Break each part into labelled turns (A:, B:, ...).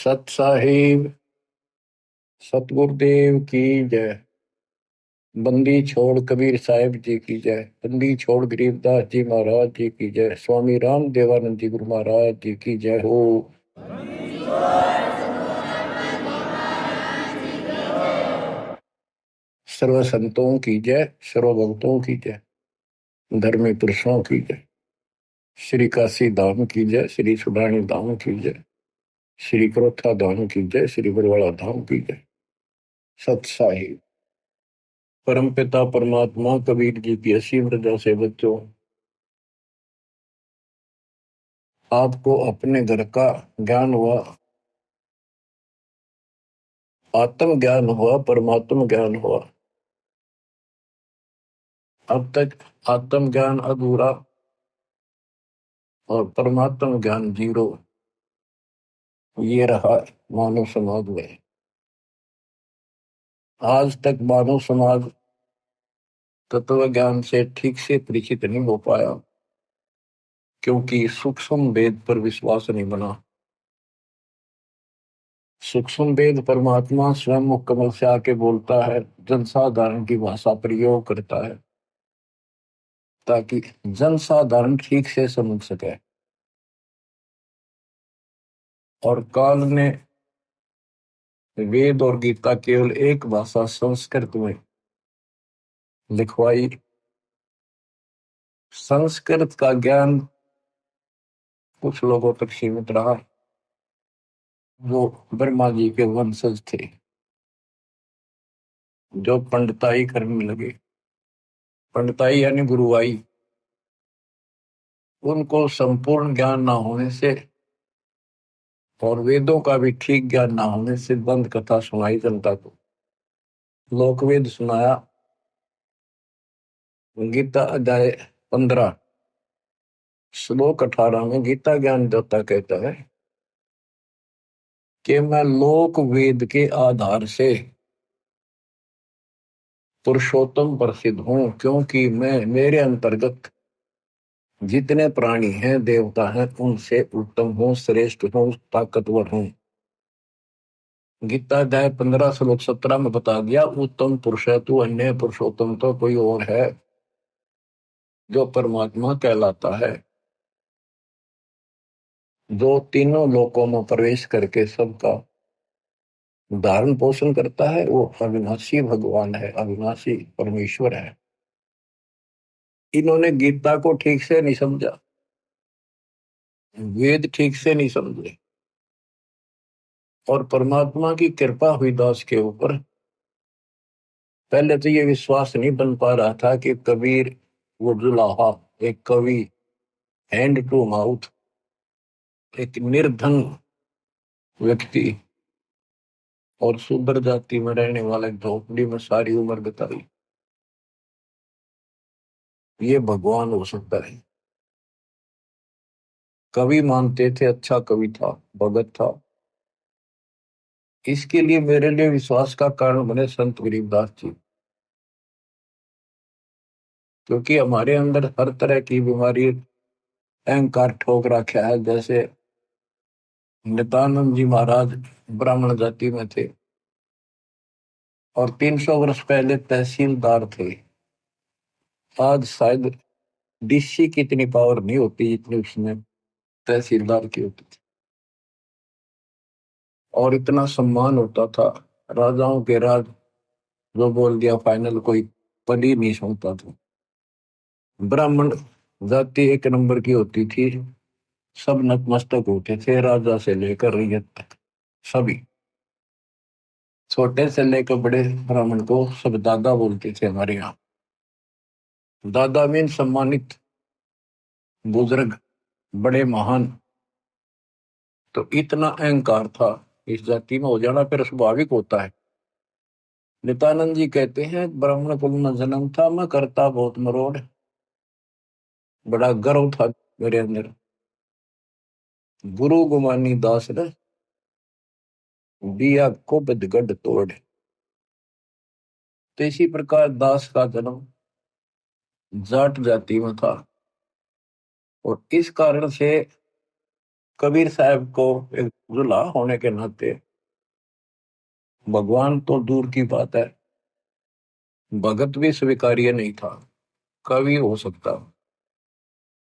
A: सत साहिब सतगुरुदेव की जय। बंदी छोड़ कबीर साहिब जी की जय। बंदी छोड़ गरीबदास जी महाराज जी की जय। स्वामी राम देवानंद जी गुरु महाराज जी की जय हो। सर्व संतों की जय, सर्व भक्तों की जय, धर्मी पुरुषों की जय। श्री काशी धाम की जय, श्री सुडानी धाम की जय, श्री क्रोथा धाम की जय, श्री बरवाड़ा धाम की जय। सत साहिब परम पिता परमात्मा कबीर जी की असीम रजा से बच्चों, आपको अपने घर का ज्ञान हुआ, आत्म ज्ञान हुआ, परमात्म ज्ञान हुआ। अब तक आत्म ज्ञान अधूरा और परमात्म ज्ञान जीरो, ये रहा मानव समाज में। आज तक मानव समाज तत्व ज्ञान से ठीक से परिचित नहीं हो पाया, क्योंकि सूक्ष्म वेद पर विश्वास नहीं बना। सूक्ष्म वेद परमात्मा स्वयं मुख कमल से आके बोलता है, जनसाधारण की भाषा प्रयोग करता है, ताकि जनसाधारण ठीक से समझ सके। और काल ने वेद और गीता केवल एक भाषा संस्कृत में लिखवाई। संस्कृत का ज्ञान कुछ लोगों तक सीमित रहा, वो ब्रह्मा जी के वंशज थे, जो पंडिताई करने लगे। पंडिताई यानी गुरुवाई। उनको संपूर्ण ज्ञान ना होने से और वेदों का भी ठीक ज्ञान ना होने से दंत कथा सुनाई जनता को। लोकवेद सुनाया। गीता अध्याय 15 श्लोक 18 में गीता ज्ञान देवता कहता है कि मैं लोक वेद के आधार से पुरुषोत्तम प्रसिद्ध हूं, क्योंकि मैं मेरे अंतर्गत जितने प्राणी हैं, देवता हैं, उनसे उत्तम हूं, श्रेष्ठ हूं, ताकतवर हूं। गीता अध्याय 15 श्लोक 17 में बता दिया, उत्तम पुरुष है तू, अन्य पुरुषोत्तम तो कोई और है जो परमात्मा कहलाता है, जो तीनों लोकों में प्रवेश करके सबका धारण पोषण करता है। वो अविनाशी भगवान है, अविनाशी परमेश्वर है। इन्होंने गीता को ठीक से नहीं समझा, वेद ठीक से नहीं समझे, और परमात्मा की कृपा हुई दास के ऊपर। पहले तो ये विश्वास नहीं बन पा रहा था कि कबीर वो जुलाहा, एक कवि, हैंड टू माउथ, एक निर्धन व्यक्ति और शूद्र जाति में रहने वाले झोपड़ी में सारी उम्र बिताई, ये भगवान हो सकता है। कवि मानते थे, अच्छा कवि था, भगत था। इसके लिए मेरे लिए विश्वास का कारण बने संत गरीबदास जी, क्योंकि हमारे अंदर हर तरह की बीमारी अहंकार ठोक रखा है। जैसे नित्यानंद जी महाराज ब्राह्मण जाति में थे और 300 वर्ष पहले तहसीलदार थे। आज शायद डीसी की इतनी पावर नहीं होती जितनी उसमें तहसीलदार की होती थी, और इतना सम्मान होता था। राजाओं के राज जो बोल दिया फाइनल, कोई पद ही नहीं सुनता था। ब्राह्मण जाति एक नंबर की होती थी, सब नतमस्तक होते थे, राजा से लेकर रैयत तक सभी। छोटे से लेकर बड़े ब्राह्मण को सब दादा बोलते थे हमारे यहाँ। दादा मीन सम्मानित, बुजुर्ग, बड़े महान। तो इतना अहंकार था इस जाति में हो जाना फिर स्वाभाविक होता है। नित्यानंद जी कहते हैं, ब्राह्मण कुल में जन्म था, मैं करता बहुत मरोड़, बड़ा गर्व था मेरे अंदर। गुरु गुमानी दास ने दिया को बदगढ़ तोड़। तो इसी प्रकार दास का जन्म जाट जाति में था, और इस कारण से कबीर साहब को एक दूल्हा होने के नाते भगवान तो दूर की बात है, भगत भी स्वीकार्य नहीं था। कवि हो सकता,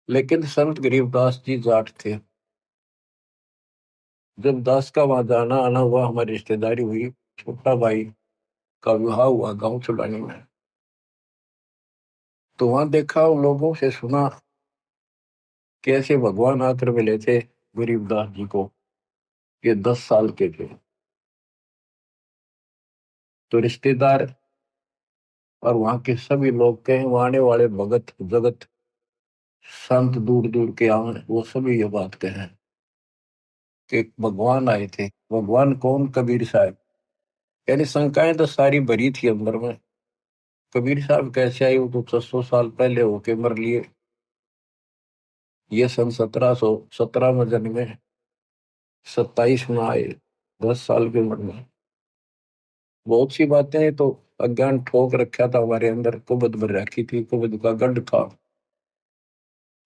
A: लेकिन संत गरीबदास जी जाट थे। जब दास का वहां जाना आना हुआ, हमारी रिश्तेदारी हुई, छोटा भाई का विवाह हुआ गांव चुलानी में, तो वहां देखा, उन लोगों से सुना कैसे भगवान आकर मिले थे गरीबदास जी को। ये 10 साल के थे। तो रिश्तेदार और वहां के सभी लोग कहें, वहां आने वाले भगत जगत संत दूर दूर के आए, वो सभी ये बात कहें कि भगवान आए थे। भगवान कौन? कबीर साहब। यानी शंकाएं तो सारी भरी थी अंदर में। कबीर साहब कैसे आए? वो तो 600 साल पहले होके मर लिए। ये सन 1717 में जन्मे, 27 में आए, 10 साल की उम्र में। बहुत सी बातें तो अज्ञान ठोक रखा था हमारे अंदर, कुबद भर रखी थी, कुबद का गढ़ था।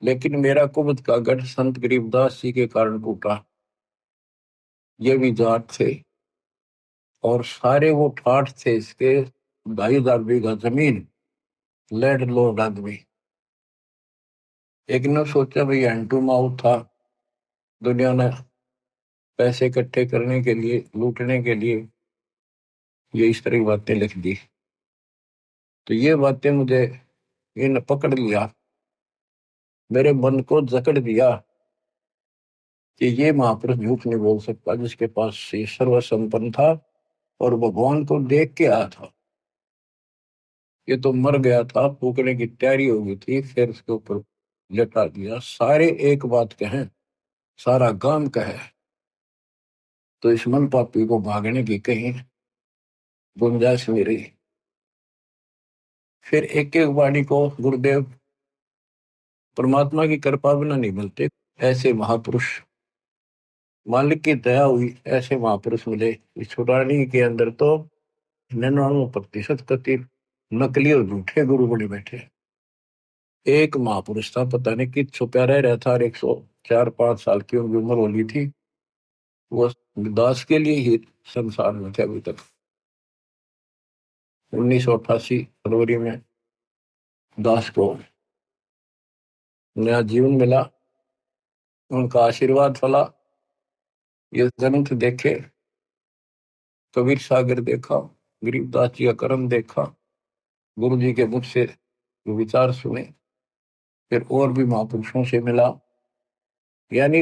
A: लेकिन मेरा कुबद का गढ़ संत गरीबदास जी के कारण टूटा। ये भी जाट थे और सारे वो ठाठ थे इसके, 2,500 बीघा जमीन, लैंड लॉर्ड आदमी। एक ने सोचा भाई हैंड टू माउथ था, दुनिया ने पैसे इकट्ठे करने के लिए, लूटने के लिए ये इस तरह की बातें लिख दी। तो ये बातें मुझे इन पकड़ लिया, मेरे मन को जकड़ दिया कि ये महापुरुष झूठ नहीं बोल सकता, जिसके पास ये सर्व संपन्न था और भगवान को देख के आया था। ये तो मर गया था, फूकने की तैयारी हो गई थी, फिर उसके ऊपर लटा दिया। सारे एक बात कहें, सारा गांव कहे, तो इस मन पापी को भागने की कहीं गुंजाइश नहीं रही। फिर एक एक वाणी को गुरुदेव, परमात्मा की कृपा बिना नहीं मिलते ऐसे महापुरुष, मालिक की दया हुई ऐसे महापुरुष मिले। इस छुड़ानी के अंदर तो 99% कति नकली और झूठे गुरु बने बैठे। एक महापुरुष था, पता नहीं कि छुपा रह रहा था, 104-105 साल की उनकी उम्र होनी थी। वो दास के लिए ही संसार में थे अभी तक। 1988 फरवरी में दास को नया जीवन मिला, उनका आशीर्वाद फला। ये ग्रंथ देखे, कबीर सागर देखा, गरीबदास जी का कर्म देखा, गुरु जी के मुख से विचार सुने, फिर और भी महापुरुषों से मिला। यानी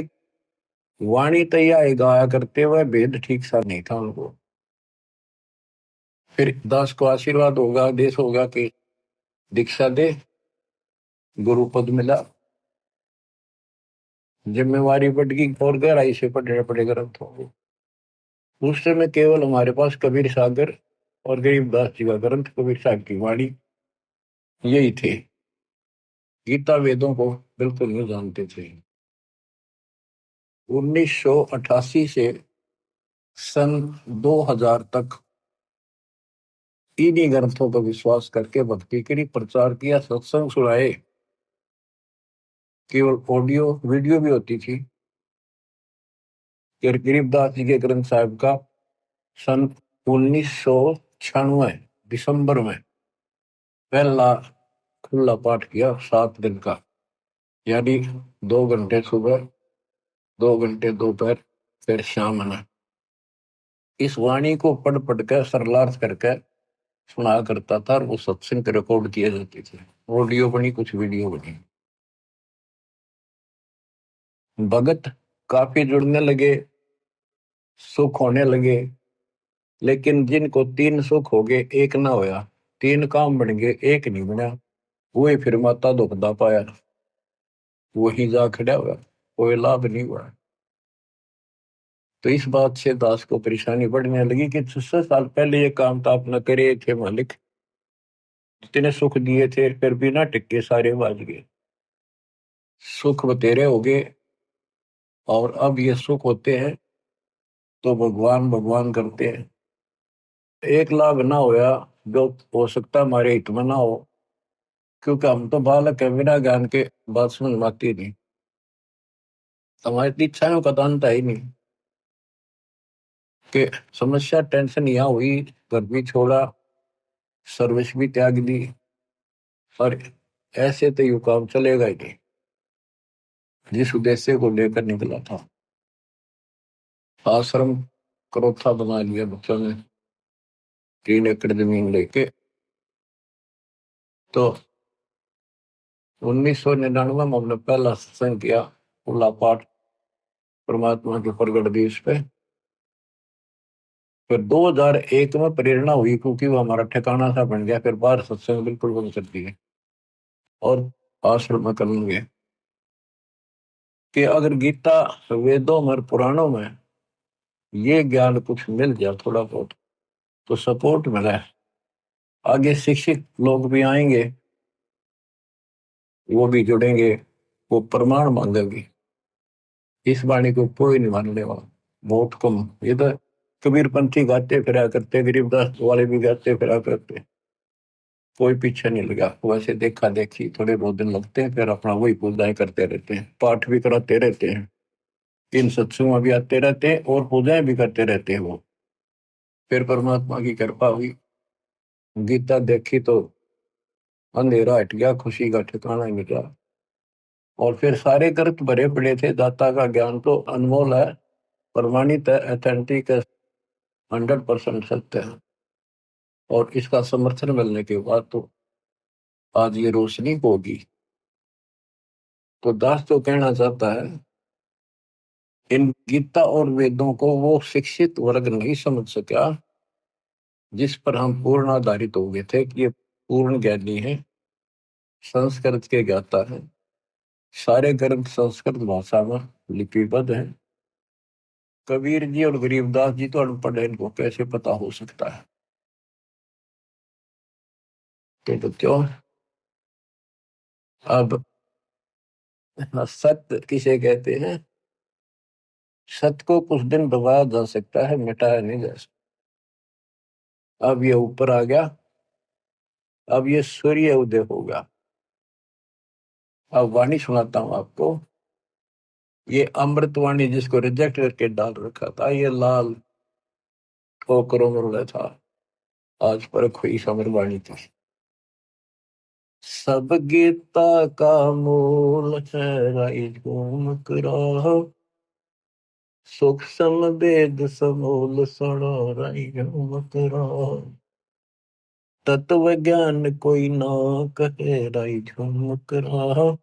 A: वाणी तैयार गाया करते हुए भेद ठीक सा नहीं था उनको। फिर दास को आशीर्वाद होगा, आदेश होगा कि दीक्षा दे, गुरु पद मिला, जिम्मेवारी बढ़ गई और गहराई से पढ़ने पड़े ग्रंथों को। उस समय केवल हमारे पास कबीर सागर और गरीबदास जी का ग्रंथ, कबीर साहब की वाणी, यही थे। गीता वेदों को बिल्कुल नहीं जानते थे। 1988 से सन 2000 तक इन्हीं ग्रंथों पर विश्वास करके भक्ति के लिए प्रचार किया, सत्संग सुनाए। केवल ऑडियो वीडियो भी होती थी। गरीबदास जी के ग्रंथ साहब का सन 1996 दिसंबर में पहला खुला पाठ किया, 7 दिन का। यानी 2 घंटे सुबह, 2 घंटे दोपहर, फिर शाम में। इस वाणी को पढ़ पढ़ कर सरलार्थ करके सुना करता था, और वो सत्संग रिकॉर्ड किए जाते थे। ऑडियो बनी, कुछ वीडियो बनी। भगत काफी जुड़ने लगे, सुख होने लगे। लेकिन जिनको 3 सुख हो गए, एक ना होया। 3 काम बन गए, एक नहीं बना। वही फिर माता दुखदा पाया, वही जा खड़ा हुआ, कोई लाभ नहीं हुआ। तो इस बात से दास को परेशानी बढ़ने लगी कि 600 साल पहले ये काम तो आप न करे थे मालिक, जितने सुख दिए थे फिर बिना टिक्के सारे बाज गए। सुख बतेरे हो गए, और अब ये सुख होते हैं तो भगवान भगवान करते हैं। एक लाभ ना होया, जो हो सकता हमारे हित में ना हो, क्योंकि हम तो बालक है, बिना ज्ञान के बात समझ में आती नहीं। हमारी इच्छाओं का तो अंत है ही नहीं कि समस्या टेंशन यहाँ हुई, घर भी छोड़ा, सर्विस भी त्याग दी, और ऐसे तो यू काम चलेगा ही नहीं। जिस उद्देश्य को लेकर निकला था, आश्रम करोथा बना लिया बच्चों ने, 3 एकड़ जमीन लेके। तो 1999 में हमने पहला सत्संग किया, खुला पाठ परमात्मा के प्रगट दिवस पे। फिर 2001 में प्रेरणा हुई, क्योंकि वो हमारा ठिकाना सा बन गया। फिर बाहर सत्संग बिल्कुल बंद कर दिए और आश्रम में करेंगे कि अगर गीता, वेदों में, पुराणों में ये ज्ञान कुछ मिल जाए थोड़ा बहुत, तो सपोर्ट मिला है, आगे शिक्षित लोग भी आएंगे, वो भी जुड़ेंगे, वो प्रमाण मांगेंगे। इस वाणी को कोई नहीं मानने वाला, बहुत कम। ये तो कबीरपंथी गाते फिरा करते, गरीबदास वाले भी गाते फिरा करते, कोई पीछे नहीं लगा। वैसे देखा देखी थोड़े बहुत दिन लगते हैं, फिर अपना वही पूजाएं करते रहते हैं, पाठ भी कराते रहते हैं, इन सत्संगों में भी आते रहते हैं और पूजाएं भी करते रहते हैं वो। फिर परमात्मा की कृपा हुई, गीता देखी तो अंधेरा हट गया, खुशी का ठिकाना ही मिला। और फिर सारे ग्रंथ भरे पड़े थे, दाता का ज्ञान तो अनमोल है, प्रमाणित है, अथेंटिक है, 100% सत्य है। और इसका समर्थन मिलने के बाद तो आज ये रोशनी होगी। तो दास तो कहना चाहता है, इन गीता और वेदों को वो शिक्षित वर्ग नहीं समझ सका, जिस पर हम पूर्ण आधारित हो गए थे कि ये पूर्ण ज्ञानी है, संस्कृत के ज्ञाता है, सारे ग्रंथ संस्कृत भाषा में लिपिबद्ध है। कबीर जी और गरीबदास जी तो अनपढ़ है, इनको कैसे पता हो सकता है? तो क्यों? अब सत्य किसे कहते हैं? सत्य को कुछ दिन दबाया जा सकता है, मिटाया नहीं जा सकता। अब ये ऊपर आ गया, अब ये सूर्य उदय होगा। अब वाणी सुनाता हूं आपको। ये अमृतवाणी जिसको रिजेक्ट करके डाल रखा था, ये लाल ठोकरों में रुला था, आज पर हुई समरवाणी थी। सब गीता का मूल है, राई झूम करो, सुख सम वेद समूल सुनो, राई झूम करो। तत्व ज्ञान कोई ना कहे, राई झूम करो,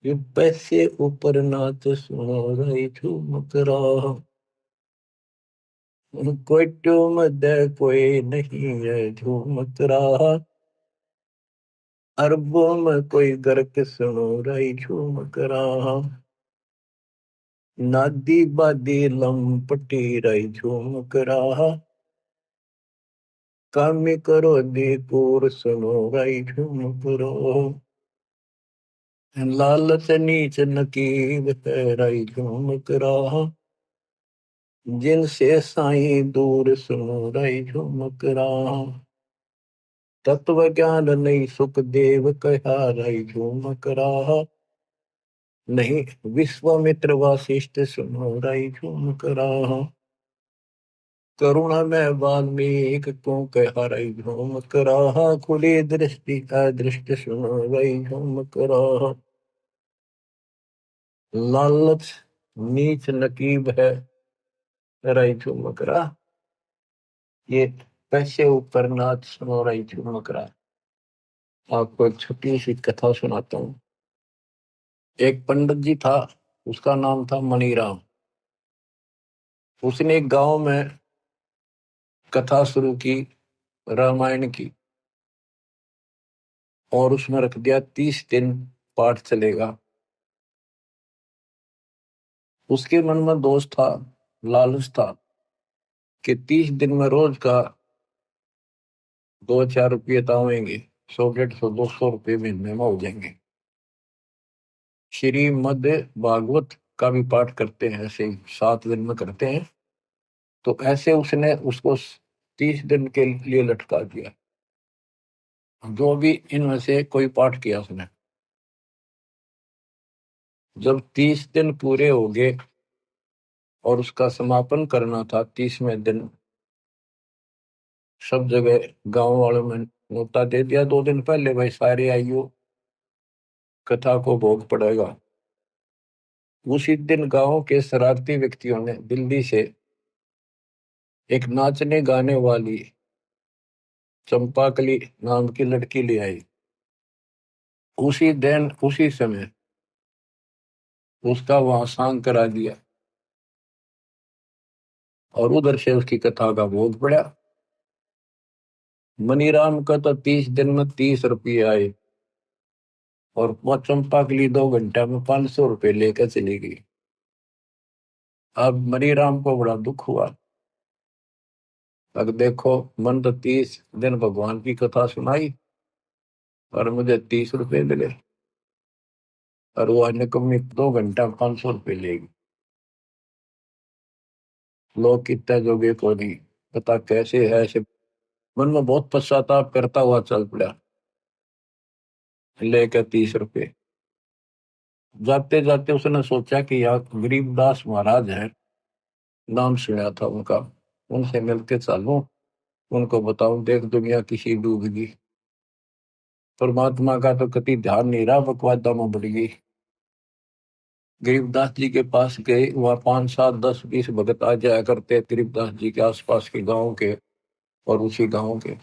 A: ये पैसे ऊपर नाच सुनो, राई झूम करो। कोई ट्यूम दे कोई नहीं है, झूम करो, अरबों में कोई गर्क सुनो, राई झूम करो। नादी बादी लंपटी, राई झूम करा, कामी करो दी पूर सुनो, राई झूम करो। लालच नीच नकीब है, राई झूम करा, जिनसे साईं दूर सुनो, राई झूम करा। तत्व ज्ञान नहीं सुख देव कहा, राई झूम करा, नहीं विश्वामित्र वासिष्ठ सुनो, राई झूम करा। करुणा में वाल्मीकि को कहा, राई झूम करा, खुली दृष्टि अदृष्ट सुनो, राई झूम करा। लालच नीच नकीब है, राई झूम करा, ये पैसे ऊपर नाच सुनो, राई झूम करा। आपको एक छोटी सी कथा सुनाता हूँ। एक पंडित जी था, उसका नाम था मनीराम। उसने एक गांव में कथा शुरू की, रामायण की, और उसमें रख दिया 30 दिन पाठ चलेगा। उसके मन में दोष था, लालच था कि 30 दिन में रोज का 2-4 रुपये तो आएंगे, 100, 150, 200 रुपये महीने में हो जाएंगे। श्रीमद् भागवत का भी पाठ करते हैं, ऐसे 7 दिन में करते हैं। तो ऐसे उसने उसको 30 दिन के लिए लटका दिया। जो भी इनमें से कोई पाठ किया उसने, जब 30 दिन पूरे हो गए और उसका समापन करना था 30वें दिन, सब जगह गांव वालों में न्योता दे दिया 2 दिन पहले, भाई सारे आइयो, कथा को भोग पड़ेगा। उसी दिन गांव के शरारती व्यक्तियों ने दिल्ली से एक नाचने गाने वाली चंपाकली नाम की लड़की ले आई। उसी दिन उसी समय उसका वहां सांग करा दिया और उधर से उसकी कथा का भोग पड़ा। मनीराम का तो 30 दिन में 30 रुपये आए और वो चंपा के लिए 2 घंटा में 500 रुपये लेकर चली गई। अब मनीराम को बड़ा दुख हुआ। अब देखो, मन तो 30 दिन भगवान की कथा सुनाई और मुझे 30 रुपये मिले, और वो निकम्मी 2 घंटा 500 रुपये लेगी। लोग कितने जोगे को नहीं पता कैसे है ऐसे। मन में बहुत पश्चाताप करता हुआ चल पड़ा, लेकर 30 रुपये। जाते जाते उसने सोचा कि यार गरीबदास महाराज है, नाम सुना था उनका, उनसे मिलके चलूं, उनको बताऊं देख दुनिया किसी डूबेगी, परमात्मा का तो कति ध्यान नहीं रहा, बकवादा में बढ़ गई। गरीबदास जी के पास गए, वहां 5 7 10 20 भगत आ जाया करते गरीबदास जी के आसपास के गांव के और उसी गांव के।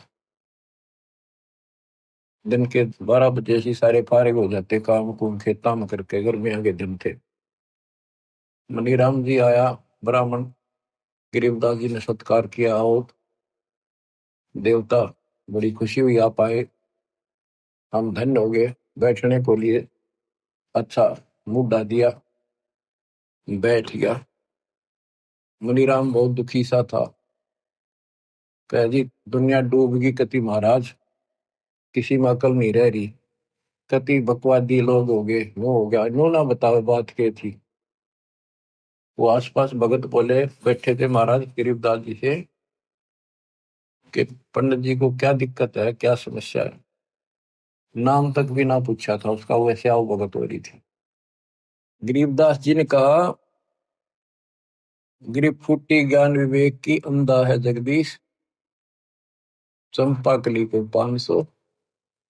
A: दिन के 12 बजे से सारे फारिग हो जाते काम कुम खेता में करके, गर्मियों के दिन थे। मनीराम जी आया, ब्राह्मण गरीबदास जी ने सत्कार किया, आओ देवता, बड़ी खुशी हुई आप आए, हम धन्य हो गए, बैठने को लिए अच्छा मुद्दा दिया, बैठ गया। मुनीराम बहुत दुखी सा था, कह जी दुनिया डूबगी कति महाराज, किसी में अकल नहीं रह रही, कति बकवादी लोग हो गए, वो हो गया, नो ना बताओ बात क्या थी। वो आसपास भगत बोले बैठे थे महाराज गरीबदास जी से कि पंडित जी को क्या दिक्कत है, क्या समस्या है। नाम तक भी ना पूछा था उसका, वैसे आओ भगत हो रही थी। गरीबदास जी ने कहा, गरीब फूटी ज्ञान विवेक की अंधा है जगदीश, चंपा कली को 500,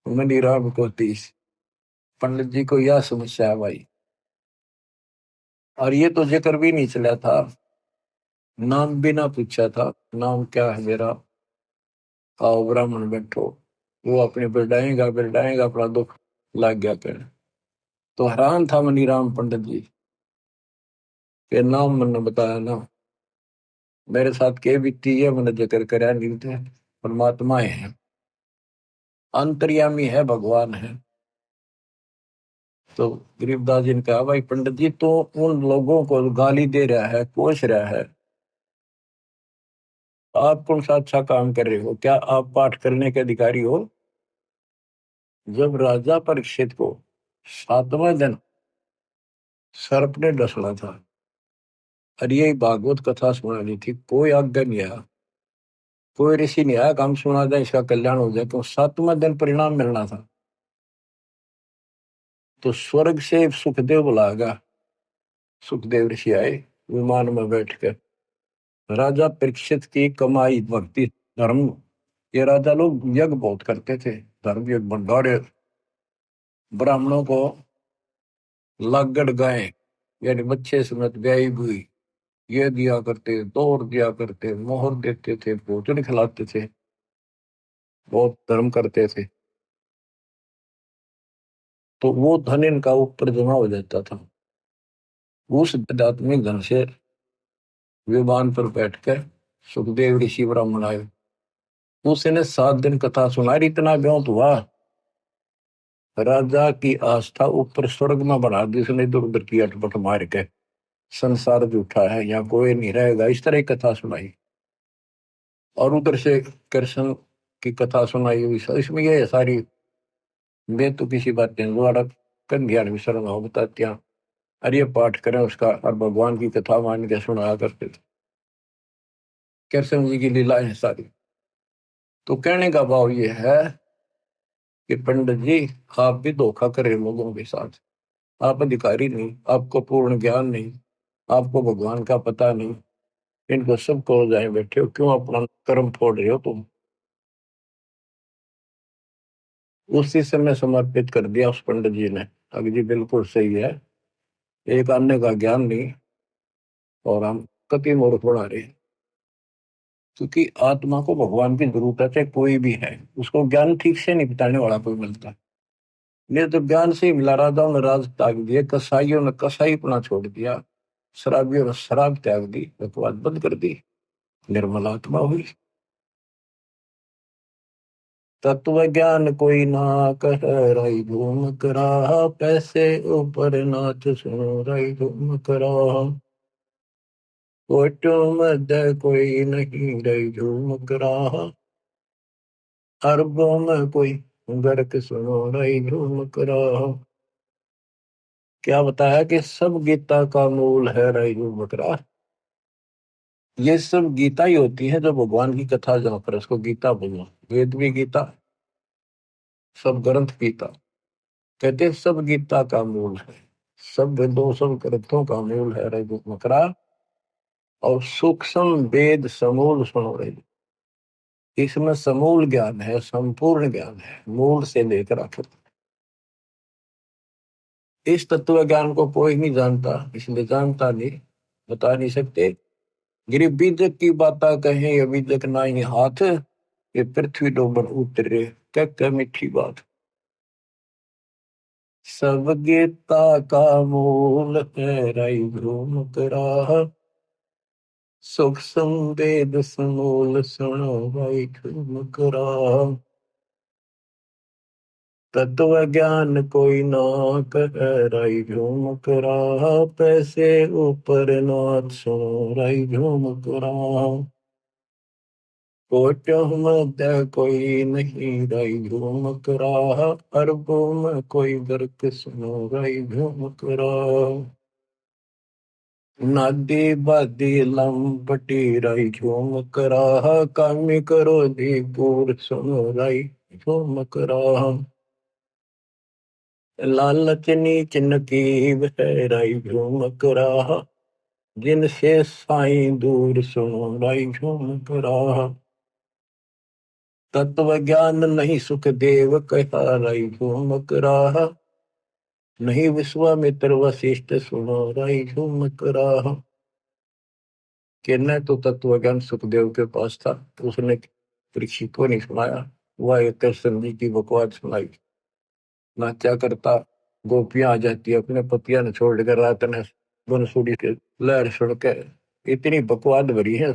A: मनीराम को 30। पंडित जी को यह समस्या है भाई, और ये तो जिक्र भी नहीं चला था, नाम भी ना पूछा था, नाम क्या है मेरा, आओ ब्राह्मण बैठो। वो अपने बिरडाएगा बिरडाएगा, अपना दुख लग गया कहने। तो हैरान था मनीराम पंडित जी के नाम मैंने बताया ना, मेरे साथ के बीती है मैंने जिक्र कराया नहीं थे, परमात्मा है, अंतर्यामी है, भगवान है। तो गरीबदास जी ने कहा, भाई पंडित जी तो उन लोगों को गाली दे रहा है, कोस रहा है, आप कौन सा अच्छा काम कर रहे हो, क्या आप पाठ करने के अधिकारी हो। जब राजा परीक्षित को 7वें दिन सर्प ने डसना था और यही भागवत कथा सुनानी थी, कोई आज्ञा नहीं आया, कोई ऋषि नहीं आया काम सुना दे इसका कल्याण हो जाए, तो 7वें दिन परिणाम मिलना था। तो स्वर्ग से सुखदेव बुलाएगा, सुखदेव ऋषि आए विमान में बैठकर, राजा परीक्षित की कमाई भक्ति धर्म, ये राजा लोग यज्ञ बहुत करते थे, धर्म यज्ञ भंडारे, ब्राह्मणों को लागड़ गाय यानी बच्चे समेत ब्याई हुई ये दिया करते, दौड़ दिया करते, मोहर देते थे, भोजन खिलाते थे, बहुत धर्म करते थे। तो वो धन इनका ऊपर जमा हो जाता था। उस आध्यात्मिक धन से विमान पर बैठकर सुखदेव ऋषि ब्राह्मण आए, उसने 7 दिन कथा सुनाई, इतना व्योत हुआ, राजा की आस्था ऊपर स्वर्ग में बढ़ा दी उसने, इधर उधर की अटपट मार के, संसार झूठा है, यहाँ कोई नहीं रहेगा, इस तरह की कथा सुनाई। और उधर से कृष्ण की कथा सुनाई हुई, इसमें ये है सारी, मैं तो किसी बात नहीं द्वारा कंध्यान विसरण हो बताते हैं, अरे पाठ करें उसका, और भगवान की कथा मान के सुनाया करते थे, कृष्ण जी की लीलाएं सारी। तो कहने का भाव ये है कि पंडित जी आप भी धोखा करें लोगों के साथ, आप अधिकारी नहीं, आपको पूर्ण ज्ञान नहीं, आपको भगवान का पता नहीं, इनको सबको जाए बैठे हो, क्यों अपना कर्म फोड़ रहे हो तुम? उसी समय समर्पित कर दिया उस पंडित जी ने। अभी जी बिल्कुल सही है, एक अन्य का ज्ञान नहीं, और हम कति मूर्ख बना रहे हैं। क्योंकि आत्मा को भगवान की जरूरत है, चाहे कोई भी है, उसको ज्ञान ठीक से नहीं बताने वाला कोई मिलता। नहीं तो ज्ञान से ही मिला, राजाओं ने राज त्याग दिए, कसाईयों ने कसाईपना छोड़ दिया, शराबियों ने शराब त्याग दी, बकवास बंद कर दी, निर्मल आत्मा हुई। तत्व ज्ञान कोई ना कह, राई घूम करा, पैसे ऊपर नाच सुनो, राई घूम करा। कोटो मध्य कोई नहीं, राई झूम करा, अरबों में कोई गर्क सुनो, राई झूम करा। क्या बताया कि सब गीता का मूल है राई झूम करा। ये सब गीता ही होती है, जो भगवान की कथा जहाँ पर उसको गीता बोलो। वेद भी गीता, सब ग्रंथ गीता। कहते हैं सब गीता का मूल है, सब वेदों सब ग्रंथों का मूल है रे मकरा। और सूक्ष्म वेद समूल सुनो रे। इसमें समूल ज्ञान है, संपूर्ण ज्ञान है, मूल से लेकर आखिर तक। इस तत्व ज्ञान को कोई नहीं जानता, इसलिए जानता नहीं, बता नहीं सकते। गिरी बीजक की बाता कहें, ये बीजक ना ही हाथ, ये पृथ्वी डोबर उतरे, क्या मीठी बात। सब गीता का मूल है राई भ्रूम करा, सुख संवेद समूल सुनो राई भ्रूम करा। तत्व ज्ञान कोई ना कह, राई भ्रूम करा, पैसे ऊपर नाथ सुनो राई भ्रूम करा। कोटि मध्य कोई नहीं, राई भ्रूम करा, अरबों में कोई गर्क सुनो राई भ्रूम करा। नादी बादी लंपटी, राई झूम करा, कामी करो दी पूर सुनो राई झूम करा। लालच नीच नकीब है, राई झूम करा, जिनसे साईं दूर सुनो राई झूम करा। तत्व ज्ञान नहीं सुख देव कहा, राई झूम करा, नहीं विश्वामित्र वशिष्ठ सुनो राई झूम करा। कि न तो तत्व ज्ञान सुखदेव के पास था, तो उसने परीक्षित को नहीं सुनाया, वह एक कृष्ण जी की बकवास सुनाई। नाचा करता, गोपियां आ जाती, अपने पतिया ने छोड़कर रात ने बंसुरी के लहर सुन के, इतनी बकवाद भरी है।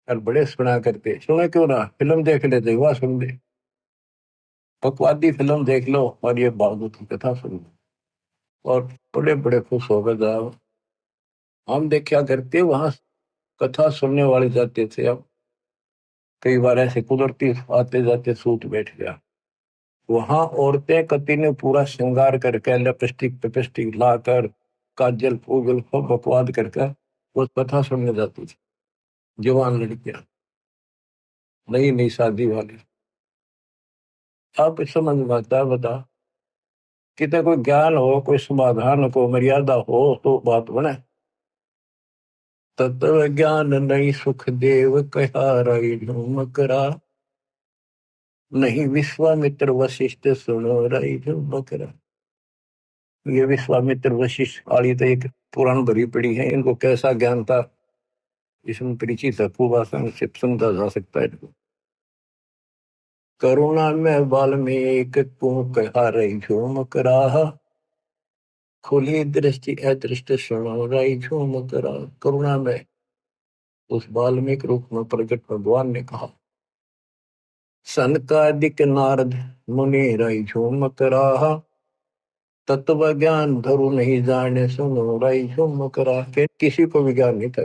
A: और बड़े सुना करते, सुने क्यों ना, फिल्म देख लेते, वह सुन ले, बकवादी फिल्म देख लो और ये भागवत की कथा सुन लो, और बड़े बड़े खुश होकर जाओ। हम देखा करते वहां, कथा सुनने वाले जाते थे। अब कई बार ऐसे कुदरती आते जाते सूत बैठ गया, वहां औरतें कति ने पूरा श्रृंगार करके, लिपस्टिक पिपस्टिक लाकर, काजल फूगल सब बकवाद करके वो कथा सुनने जाती थी। जवान लड़कियां, नई नई शादी वाली। अब समझ में आता है, बता, कितने कोई ज्ञान हो, कोई समाधान हो, कोई मर्यादा हो तो बात बने। तत्व ज्ञान नहीं सुख देव कहा, राई झूम करा, नहीं विश्वामित्र वशिष्ठ सुनो राई झूम करा। ये विश्वामित्र वशिष्ठ वाली तो एक पुराण भरी पड़ी है, इनको कैसा ज्ञान था इसमें परिचित है, खूब आसान से समझा जा सकता है इनको। करुणा में वाल्मीकि को कहा, रही झूम करा, खुली दृष्टि अदृष्ट सुनो राई झूम करा। करुणा में उस वाल्मीकि रूप में प्रकट भगवान ने कहा, सनकादिक नारद मुनि राई झूम करा, तत्व ज्ञान धरु नहीं जाने सुनो राई झूम करा। फिर किसी को भी ज्ञान नहीं था।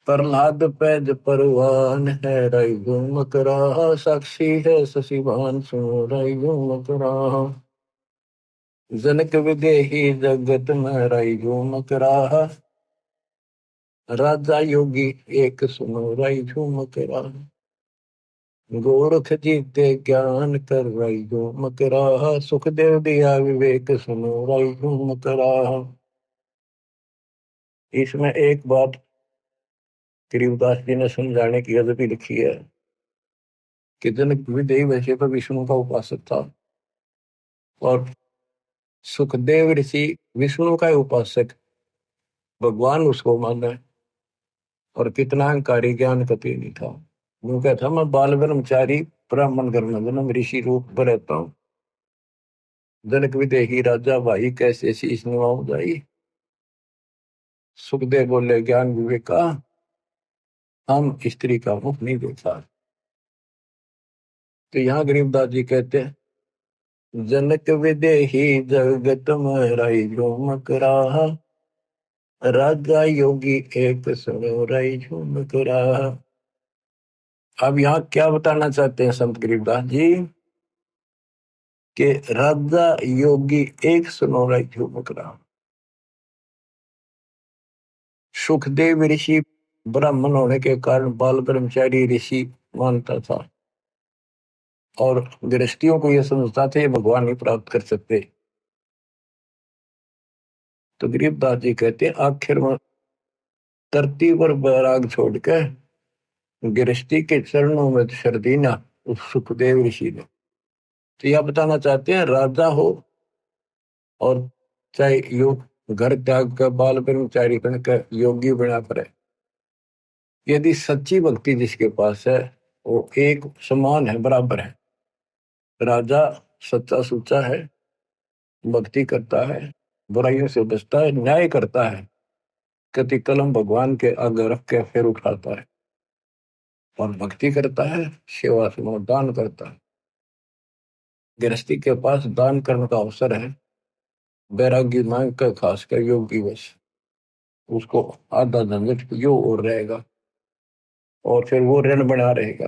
A: प्रहलाद पैज परवान है, राई झूम करा, साक्षी है शशिभान सुनो राई झूम करा। जनक विदेही जगत में, राई झूम करा, राजा योगी एक सुनो राई झूम करा। गोरख जीते ज्ञान कर रही मकरा, सुखदेव दिया विवेक सुनो रही मकरा। इसमें एक बात गरीबदास जी ने समझाने की अदबी लिखी है कि जनक विदेही वैसे तो विष्णु का उपासक था और सुखदेव ऋषि विष्णु का उपासक, भगवान उसको माने, और कितना अहंकारी ज्ञान कति नहीं था। वो कहता मैं बाल ब्रह्मचारी ब्राह्मण घर में जन्म ऋषि रूप में रहता हूँ। जनक विदेही राजा भाई कैसे शीश निभाऊं जाई। सुखदेव बोले ज्ञान विवेक का हम स्त्री का मुख नहीं देखा। तो यहाँ गरीबदास जी कहते हैं जनक विदेही जगत में रही झूमक रहा, राजा योगी एक सुनो रही झूमक रहा। अब यहाँ क्या बताना चाहते हैं संत गरीबदास जी कि राजा योगी एक सुनो रही झूमक रहा। सुखदेव ऋषि ब्राह्मण होने के कारण बाल ब्रह्मचारी ऋषि मानता था और गृहस्थियों को यह समझता था ये भगवान ही प्राप्त कर सकते। तो गरीबदास जी कहते आखिर में धरती पर बैराग छोड़ के गृहस्थी के चरणों में शर दीना उस सुखदेव ऋषि ने। तो यह बताना चाहते हैं राजा हो और चाहे योग घर त्याग कर बाल ब्रह्मचारी बन कर योगी बना पड़े, यदि सच्ची भक्ति जिसके पास है वो एक समान है, बराबर है। राजा सच्चा सुच्चा है, भक्ति करता है, बुराइयों से बचता है, न्याय करता है, कति कलम भगवान के आगे रख के फिर उठाता है और भक्ति करता है, सेवा से दान करता है। गृहस्थी के पास दान करने का अवसर है, बैरागी मांग कर खासकर योगी वश उसको आधा झंझट यो और रहेगा और फिर वो ऋण बना रहेगा।